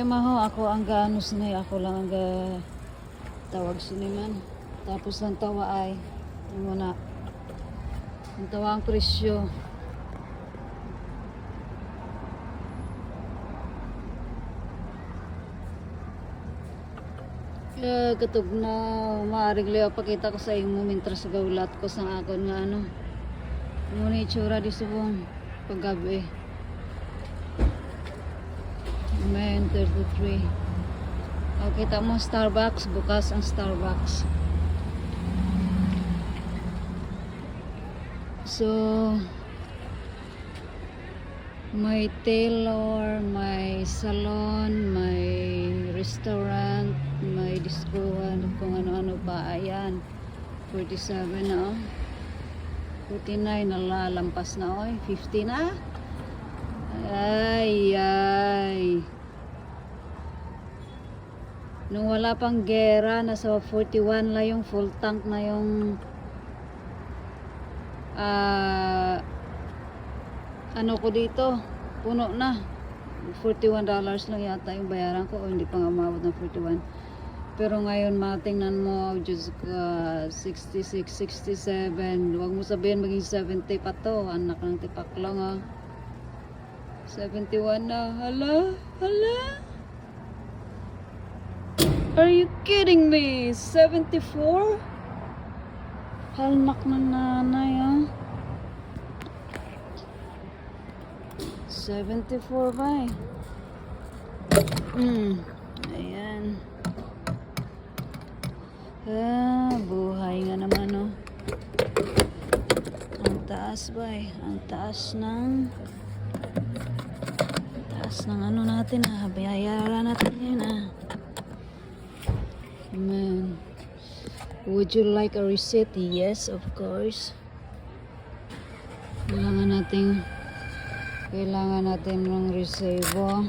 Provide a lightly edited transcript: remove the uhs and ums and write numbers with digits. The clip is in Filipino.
maho ako ang gaano sinay, ako lang ang tawag siniman. Tapos ang tawa ay muna. Ang tawa ang presyo. Katog na maaring liya pakita ko sa imo mintra sa gawlat ko sa akon nga ano. Muna itsura di subong paggabi. May 33. Okay, kita mo Starbucks, bukas ang Starbucks. So, may tailor, may salon, may restaurant, may discohan, kung ano-ano pa. Ayan, 47 na, 49 na lalampas na, 50 na. Ay. Nung wala pang gera, nasa 41 lang yung full tank na yung ano ko dito, puno na. $41 lang yata yung bayaran ko, o hindi pa nga umabot ng 41. Pero ngayon matingnan mo, Diyos ko, 66, 67. Huwag mo sabihin maging 70 pa to, anak ng tipaklong 71 na. Hala. Are you kidding me? 74? Halnak ng nanay 74 ba Ayan. Buhay nga naman Ang taas ba Ang taas ng ano natin bayaran natin yan Man. Would you like a receipt? Yes, of course. Kailangan natin ng resibo.